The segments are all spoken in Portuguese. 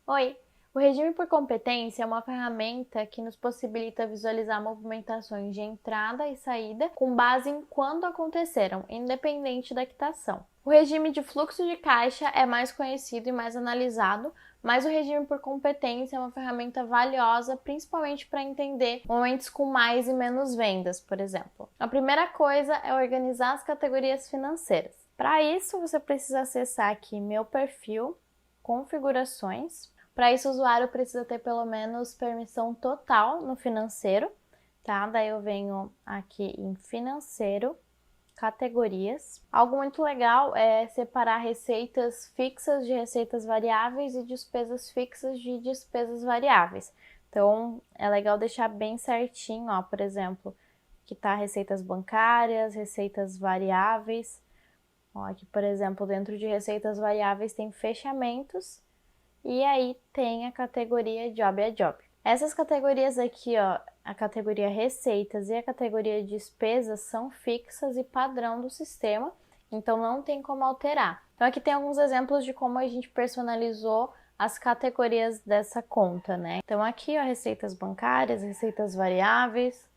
Oi! O regime por competência é uma ferramenta que nos possibilita visualizar movimentações de entrada e saída com base em quando aconteceram, independente da quitação. O regime de fluxo de caixa é mais conhecido e mais analisado, mas o regime por competência é uma ferramenta valiosa, principalmente para entender momentos com mais e menos vendas, por exemplo. A primeira coisa é organizar as categorias financeiras. Para isso, você precisa acessar aqui Meu Perfil, Configurações. Para isso, o usuário precisa ter pelo menos permissão total no financeiro, tá? Daí eu venho aqui em financeiro, categorias. Algo muito legal é separar receitas fixas de receitas variáveis e despesas fixas de despesas variáveis. Então, é legal deixar bem certinho, ó, por exemplo, que tá receitas bancárias, receitas variáveis. Ó, aqui, por exemplo, dentro de receitas variáveis tem fechamentos. E aí tem a categoria Job a Job. Essas categorias aqui, ó, a categoria receitas e a categoria despesas são fixas e padrão do sistema, então não tem como alterar. Então aqui tem alguns exemplos de como a gente personalizou as categorias dessa conta, né? Então aqui, ó, receitas bancárias, receitas variáveis,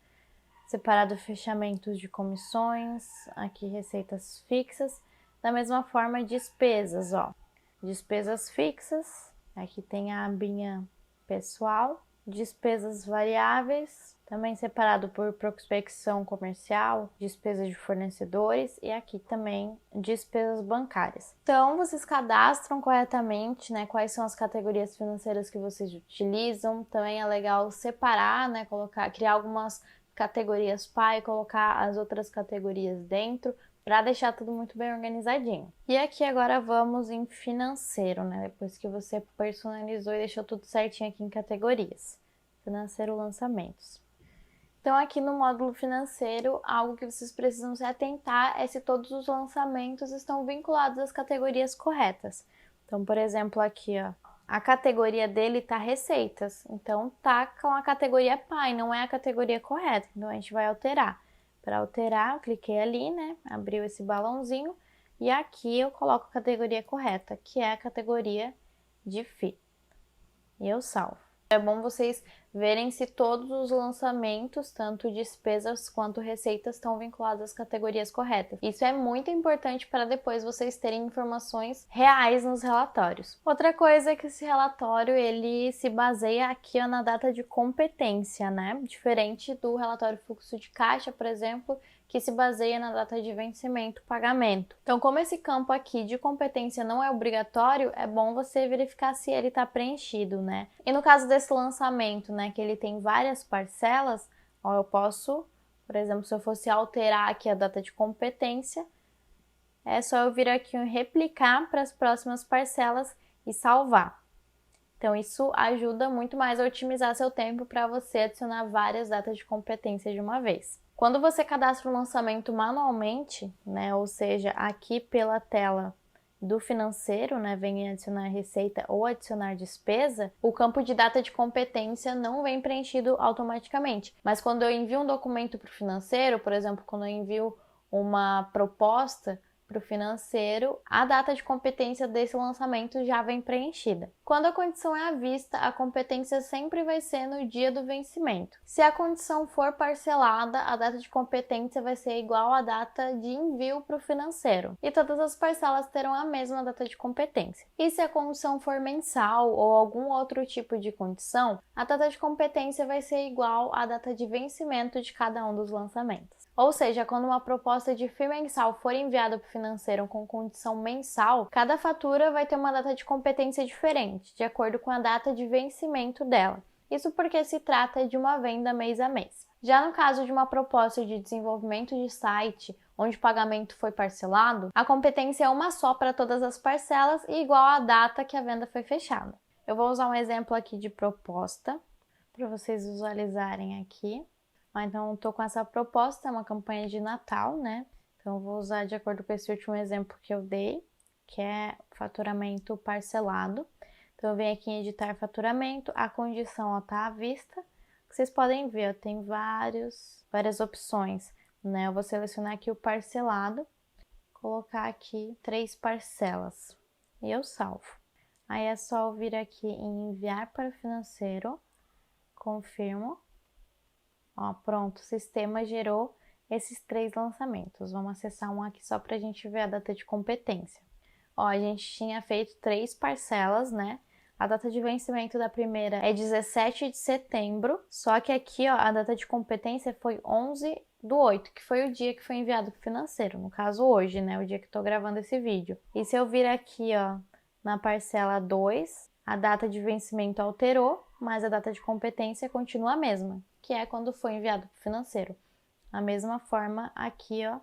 separado fechamentos de comissões, aqui receitas fixas, da mesma forma despesas, ó, despesas fixas. Aqui tem a abinha pessoal, despesas variáveis, também separado por prospecção comercial, despesas de fornecedores e aqui também despesas bancárias. Então, vocês cadastram corretamente, né, quais são as categorias financeiras que vocês utilizam. Também é legal separar, né, criar algumas categorias pai e colocar as outras categorias dentro, para deixar tudo muito bem organizadinho. E aqui agora vamos em financeiro, né? Depois que você personalizou e deixou tudo certinho aqui em categorias. Financeiro, lançamentos. Então aqui no módulo financeiro, algo que vocês precisam se atentar é se todos os lançamentos estão vinculados às categorias corretas. Então, por exemplo, aqui, ó, a categoria dele tá receitas. Então tá com a categoria pai, não é a categoria correta. Então a gente vai alterar. Para alterar, eu cliquei ali, né? Abriu esse balãozinho e aqui eu coloco a categoria correta, que é a categoria de FI. E eu salvo. É bom vocês verem se todos os lançamentos, tanto despesas quanto receitas, estão vinculados às categorias corretas. Isso é muito importante para depois vocês terem informações reais nos relatórios. Outra coisa é que esse relatório ele se baseia aqui ó, na data de competência, né? Diferente do relatório fluxo de caixa, por exemplo, que se baseia na data de vencimento, pagamento. Então, como esse campo aqui de competência não é obrigatório, é bom você verificar se ele está preenchido, né? E no caso desse lançamento, né, que ele tem várias parcelas, ó, eu posso, por exemplo, se eu fosse alterar aqui a data de competência, é só eu vir aqui em replicar para as próximas parcelas e salvar. Então, isso ajuda muito mais a otimizar seu tempo para você adicionar várias datas de competência de uma vez. Quando você cadastra o lançamento manualmente, né, ou seja, aqui pela tela do financeiro, né, vem adicionar receita ou adicionar despesa, o campo de data de competência não vem preenchido automaticamente. Mas quando eu envio um documento para o financeiro, por exemplo, quando eu envio uma proposta para o financeiro, a data de competência desse lançamento já vem preenchida. Quando a condição é à vista, a competência sempre vai ser no dia do vencimento. Se a condição for parcelada, a data de competência vai ser igual à data de envio para o financeiro. E todas as parcelas terão a mesma data de competência. E se a condição for mensal ou algum outro tipo de condição, a data de competência vai ser igual à data de vencimento de cada um dos lançamentos. Ou seja, quando uma proposta de FII mensal for enviada para o financeiro com condição mensal, cada fatura vai ter uma data de competência diferente, de acordo com a data de vencimento dela. Isso porque se trata de uma venda mês a mês. Já no caso de uma proposta de desenvolvimento de site, onde o pagamento foi parcelado, a competência é uma só para todas as parcelas e igual à data que a venda foi fechada. Eu vou usar um exemplo aqui de proposta, para vocês visualizarem aqui. Então, estou com essa proposta, é uma campanha de Natal, né? Então, eu vou usar de acordo com esse último exemplo que eu dei, que é faturamento parcelado. Então, eu venho aqui em editar faturamento, a condição está à vista. Vocês podem ver, ó, tem várias opções, né? Eu vou selecionar aqui o parcelado, colocar aqui 3 parcelas e eu salvo. Aí é só eu vir aqui em enviar para o financeiro, confirmo. Ó, pronto, o sistema gerou esses 3 lançamentos. Vamos acessar um aqui só para a gente ver a data de competência. Ó, a gente tinha feito 3 parcelas, né? A data de vencimento da primeira é 17 de setembro, só que aqui, ó, a data de competência foi 11/8, que foi o dia que foi enviado para o financeiro, no caso hoje, né, o dia que eu tô gravando esse vídeo. E se eu vir aqui, ó, na parcela 2, a data de vencimento alterou, mas a data de competência continua a mesma, que é quando foi enviado para o financeiro. A mesma forma aqui, ó,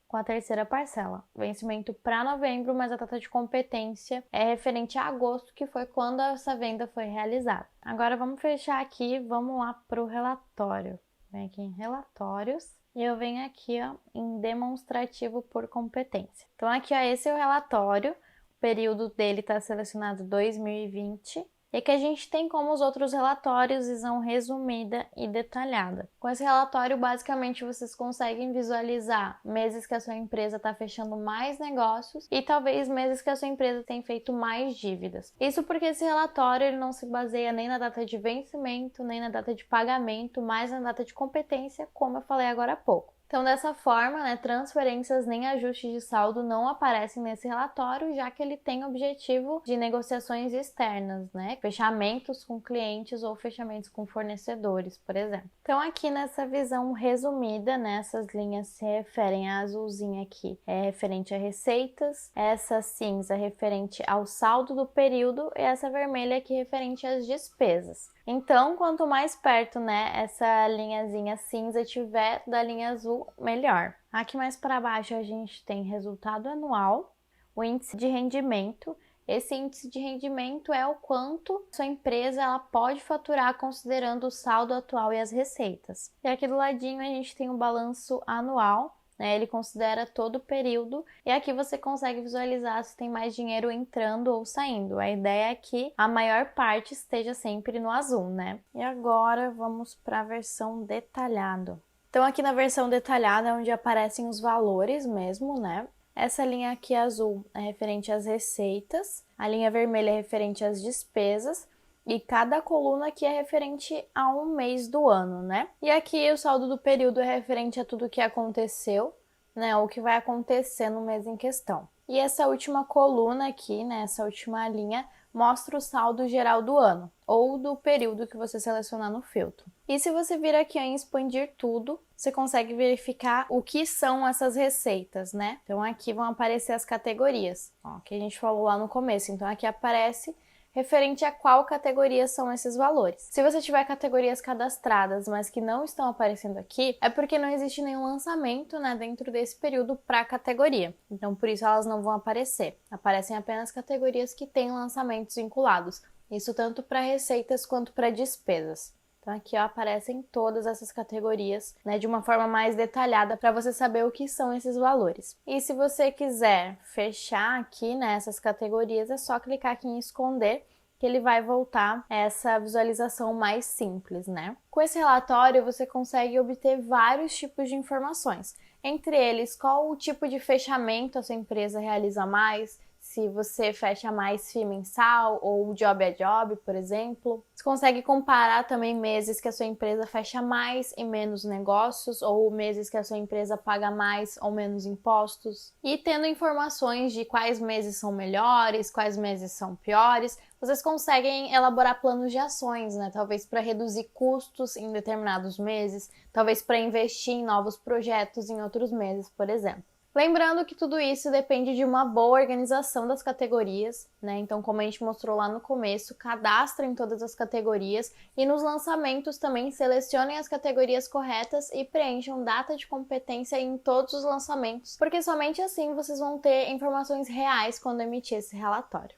com a terceira parcela. Vencimento para novembro, mas a data de competência é referente a agosto, que foi quando essa venda foi realizada. Agora vamos fechar aqui, vamos lá para o relatório. Vem aqui em relatórios e eu venho aqui, ó, em demonstrativo por competência. Então aqui, ó, esse é o relatório, o período dele está selecionado 2020. E aqui a gente tem como os outros relatórios, visão resumida e detalhada. Com esse relatório, basicamente, vocês conseguem visualizar meses que a sua empresa está fechando mais negócios e talvez meses que a sua empresa tem feito mais dívidas. Isso porque esse relatório ele não se baseia nem na data de vencimento, nem na data de pagamento, mas na data de competência, como eu falei agora há pouco. Então, dessa forma, né, transferências nem ajustes de saldo não aparecem nesse relatório, já que ele tem objetivo de negociações externas, né, fechamentos com clientes ou fechamentos com fornecedores, por exemplo. Então, aqui nessa visão resumida, né, essas linhas se referem a azulzinha aqui, é referente a receitas, essa cinza é referente ao saldo do período e essa vermelha aqui referente às despesas. Então, quanto mais perto, né, essa linhazinha cinza tiver da linha azul, melhor. Aqui mais para baixo a gente tem resultado anual, o índice de rendimento. Esse índice de rendimento é o quanto sua empresa ela pode faturar considerando o saldo atual e as receitas. E aqui do ladinho a gente tem o balanço anual, né? Ele considera todo o período e aqui você consegue visualizar se tem mais dinheiro entrando ou saindo. A ideia é que a maior parte esteja sempre no azul, né? E agora vamos para a versão detalhada. Então aqui na versão detalhada é onde aparecem os valores mesmo, né? Essa linha aqui azul é referente às receitas, a linha vermelha é referente às despesas e cada coluna aqui é referente a um mês do ano, né? E aqui o saldo do período é referente a tudo que aconteceu, né? Ou que vai acontecer no mês em questão. E essa última coluna aqui, né? Essa última linha mostra o saldo geral do ano ou do período que você selecionar no filtro. E se você vir aqui em expandir tudo, você consegue verificar o que são essas receitas, né? Então aqui vão aparecer as categorias, ó, que a gente falou lá no começo. Então aqui aparece referente a qual categoria são esses valores. Se você tiver categorias cadastradas, mas que não estão aparecendo aqui, é porque não existe nenhum lançamento, né, dentro desse período para a categoria. Então, por isso elas não vão aparecer. Aparecem apenas categorias que têm lançamentos vinculados. Isso tanto para receitas quanto para despesas. Então, aqui ó, aparecem todas essas categorias, né, de uma forma mais detalhada para você saber o que são esses valores. E se você quiser fechar aqui, né, essas categorias, é só clicar aqui em esconder, que ele vai voltar a essa visualização mais simples, né? Com esse relatório, você consegue obter vários tipos de informações. Entre eles, qual o tipo de fechamento a sua empresa realiza mais, se você fecha mais FII mensal ou job a job, por exemplo. Você consegue comparar também meses que a sua empresa fecha mais e menos negócios ou meses que a sua empresa paga mais ou menos impostos. E tendo informações de quais meses são melhores, quais meses são piores, vocês conseguem elaborar planos de ações, né? Talvez para reduzir custos em determinados meses, talvez para investir em novos projetos em outros meses, por exemplo. Lembrando que tudo isso depende de uma boa organização das categorias, né? Então, como a gente mostrou lá no começo, cadastrem todas as categorias e nos lançamentos também selecionem as categorias corretas e preencham data de competência em todos os lançamentos, porque somente assim vocês vão ter informações reais quando emitir esse relatório.